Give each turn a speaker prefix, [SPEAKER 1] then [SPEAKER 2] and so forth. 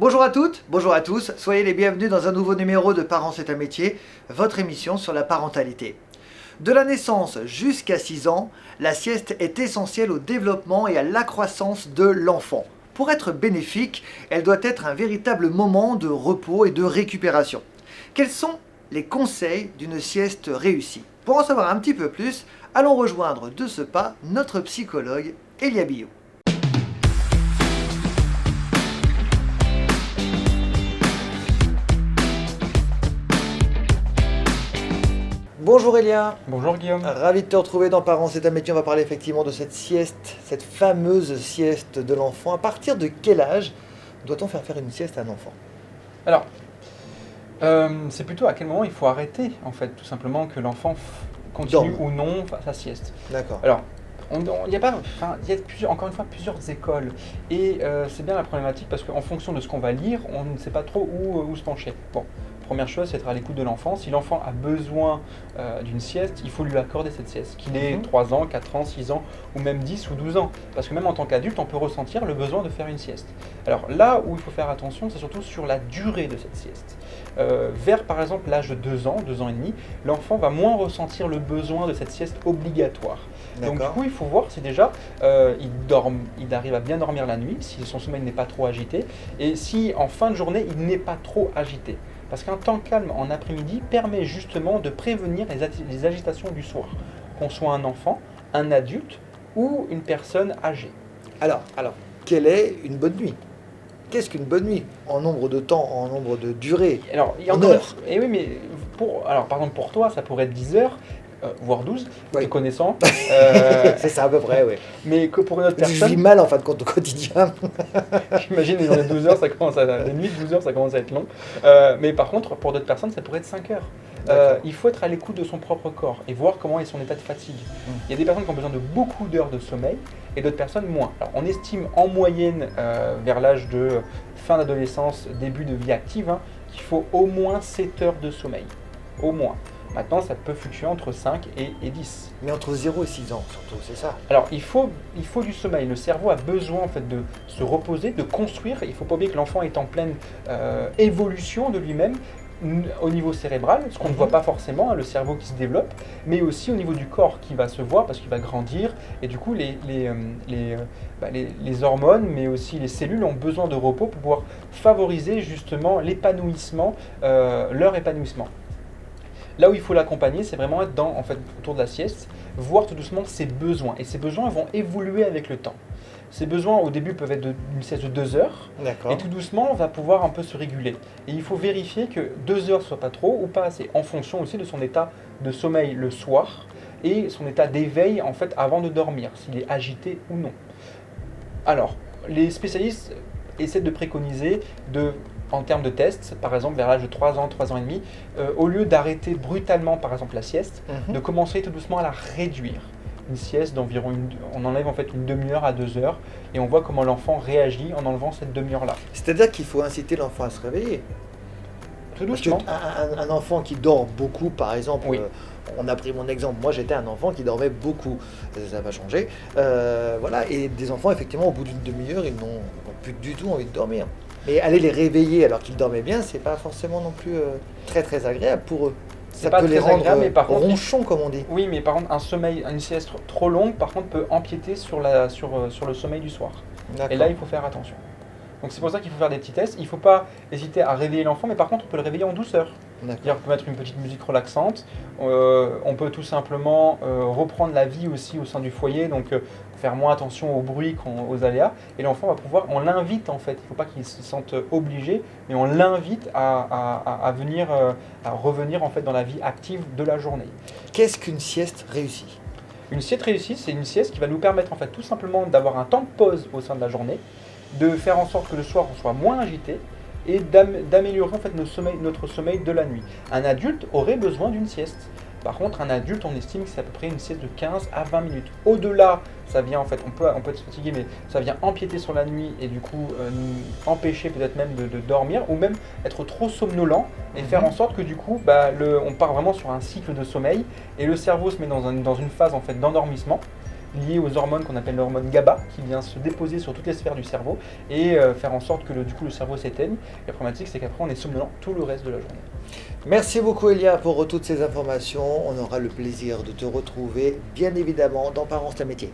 [SPEAKER 1] Bonjour à toutes, bonjour à tous, soyez les bienvenus dans un nouveau numéro de Parents c'est un métier, votre émission sur la parentalité. De la naissance jusqu'à 6 ans, la sieste est essentielle au développement et à l'accroissance de l'enfant. Pour être bénéfique, elle doit être un véritable moment de repos et de récupération. Quels sont les conseils d'une sieste réussie? Pour en savoir un petit peu plus, allons rejoindre de ce pas notre psychologue Elia Billot. Bonjour Elia.
[SPEAKER 2] Bonjour Guillaume.
[SPEAKER 1] Ravi de te retrouver dans Parents c'est un métier. On va parler effectivement de cette sieste, cette fameuse sieste de l'enfant. À partir de quel âge doit-on faire une sieste à un enfant?
[SPEAKER 2] Alors, c'est plutôt à quel moment il faut arrêter, en fait, tout simplement, que l'enfant continue
[SPEAKER 1] Dorme.
[SPEAKER 2] ou non sa sieste.
[SPEAKER 1] D'accord.
[SPEAKER 2] Alors, il y a encore une fois plusieurs écoles. Et c'est bien la problématique parce qu'en fonction de ce qu'on va lire, on ne sait pas trop où se pencher. Bon, première chose, c'est être à l'écoute de l'enfant. Si l'enfant a besoin d'une sieste, il faut lui accorder cette sieste. Qu'il ait 3 ans, 4 ans, 6 ans, ou même 10 ou 12 ans. Parce que même en tant qu'adulte, on peut ressentir le besoin de faire une sieste. Alors là où il faut faire attention, c'est surtout sur la durée de cette sieste. Vers par exemple l'âge de 2 ans, 2 ans et demi, l'enfant va moins ressentir le besoin de cette sieste obligatoire. Donc du coup, il faut voir si déjà il arrive à bien dormir la nuit, si son sommeil n'est pas trop agité, et si en fin de journée, il n'est pas trop agité. Parce qu'un temps calme en après-midi permet justement de prévenir les agitations du soir, qu'on soit un enfant, un adulte ou une personne âgée.
[SPEAKER 1] Alors, quelle est une bonne nuit? Qu'est-ce qu'une bonne nuit? En nombre de temps, en nombre de durée,
[SPEAKER 2] Alors,
[SPEAKER 1] en heures?
[SPEAKER 2] Et oui, mais par exemple pour toi, ça pourrait être 10 heures, voire 12,
[SPEAKER 1] Oui.
[SPEAKER 2] te connaissant.
[SPEAKER 1] C'est ça à peu près, oui.
[SPEAKER 2] Mais que pour une autre
[SPEAKER 1] Je vis
[SPEAKER 2] personne,
[SPEAKER 1] mal en fin de compte au quotidien.
[SPEAKER 2] j'imagine les journées de 12 heures, les nuits de 12 heures, ça commence à être long. Mais par contre, pour d'autres personnes, ça pourrait être 5 heures. Il faut être à l'écoute de son propre corps et voir comment est son état de fatigue. Il y a des personnes qui ont besoin de beaucoup d'heures de sommeil et d'autres personnes moins. Alors, on estime en moyenne, vers l'âge de fin d'adolescence, début de vie active, qu'il faut au moins 7 heures de sommeil. Au moins. Maintenant, ça peut fluctuer entre 5 et 10.
[SPEAKER 1] Mais entre 0 et 6 ans surtout, c'est ça.
[SPEAKER 2] Alors, il faut du sommeil. Le cerveau a besoin en fait, de se reposer, de construire. Il ne faut pas oublier que l'enfant est en pleine évolution de lui-même au niveau cérébral, ce qu'on ne voit pas forcément, le cerveau qui se développe, mais aussi au niveau du corps qui va se voir parce qu'il va grandir. Et du coup, les hormones, mais aussi les cellules ont besoin de repos pour pouvoir favoriser justement l'épanouissement, leur épanouissement. Là où il faut l'accompagner, c'est vraiment être autour de la sieste, voir tout doucement ses besoins. Et ces besoins vont évoluer avec le temps. Ces besoins, au début, peuvent être d'une sieste de 2 heures.
[SPEAKER 1] D'accord.
[SPEAKER 2] Et tout doucement, on va pouvoir un peu se réguler. Et il faut vérifier que 2 heures ne soit pas trop ou pas assez, en fonction aussi de son état de sommeil le soir et son état d'éveil, en fait, avant de dormir, s'il est agité ou non. Alors, les spécialistes essaient de préconiser en termes de tests, par exemple vers l'âge de 3 ans, 3 ans et demi, au lieu d'arrêter brutalement par exemple la sieste, de commencer tout doucement à la réduire. Une sieste d'environ, on enlève en fait une demi-heure à 2 heures et on voit comment l'enfant réagit en enlevant cette demi-heure-là.
[SPEAKER 1] C'est-à-dire qu'il faut inciter l'enfant à se réveiller.
[SPEAKER 2] Tout
[SPEAKER 1] Parce
[SPEAKER 2] doucement.
[SPEAKER 1] qu'un enfant qui dort beaucoup, par exemple,
[SPEAKER 2] Oui.
[SPEAKER 1] On a pris mon exemple, moi j'étais un enfant qui dormait beaucoup, ça va changer, voilà, et des enfants effectivement au bout d'une demi-heure ils n'ont plus du tout envie de dormir. Et aller les réveiller alors qu'ils dormaient bien, c'est pas forcément non plus très très agréable pour eux. Ça
[SPEAKER 2] pas
[SPEAKER 1] peut les
[SPEAKER 2] très
[SPEAKER 1] rendre
[SPEAKER 2] agréable, mais par contre,
[SPEAKER 1] ronchons comme on dit.
[SPEAKER 2] Oui, mais par contre, une sieste trop longue, par contre, peut empiéter sur le sommeil du soir.
[SPEAKER 1] D'accord.
[SPEAKER 2] Et là, il faut faire attention. Donc c'est pour ça qu'il faut faire des petits tests. Il ne faut pas hésiter à réveiller l'enfant, mais par contre, on peut le réveiller en douceur. C'est-à-dire qu'on peut mettre une petite musique relaxante. On peut tout simplement reprendre la vie aussi au sein du foyer, donc faire moins attention aux bruits aux aléas. Et l'enfant va pouvoir, on l'invite en fait, il ne faut pas qu'il se sente obligé, mais on l'invite à venir, à revenir en fait dans la vie active de la journée.
[SPEAKER 1] Qu'est-ce qu'une sieste réussie?
[SPEAKER 2] Une sieste réussie, c'est une sieste qui va nous permettre en fait tout simplement d'avoir un temps de pause au sein de la journée, de faire en sorte que le soir on soit moins agité et d'améliorer en fait notre sommeil de la nuit. Un adulte aurait besoin d'une sieste. Par contre, un adulte, on estime que c'est à peu près une sieste de 15 à 20 minutes. Au-delà, ça vient en fait, on peut être fatigué, mais ça vient empiéter sur la nuit et du coup nous empêcher peut-être même de dormir ou même être trop somnolent et faire en sorte que du coup, on part vraiment sur un cycle de sommeil et le cerveau se met dans une phase en fait d'endormissement. lié aux hormones qu'on appelle l'hormone GABA, qui vient se déposer sur toutes les sphères du cerveau et faire en sorte que du coup le cerveau s'éteigne. La problématique, c'est qu'après on est somnolent tout le reste de la journée.
[SPEAKER 1] Merci beaucoup Elia pour toutes ces informations. On aura le plaisir de te retrouver bien évidemment dans Parents c'est un métier.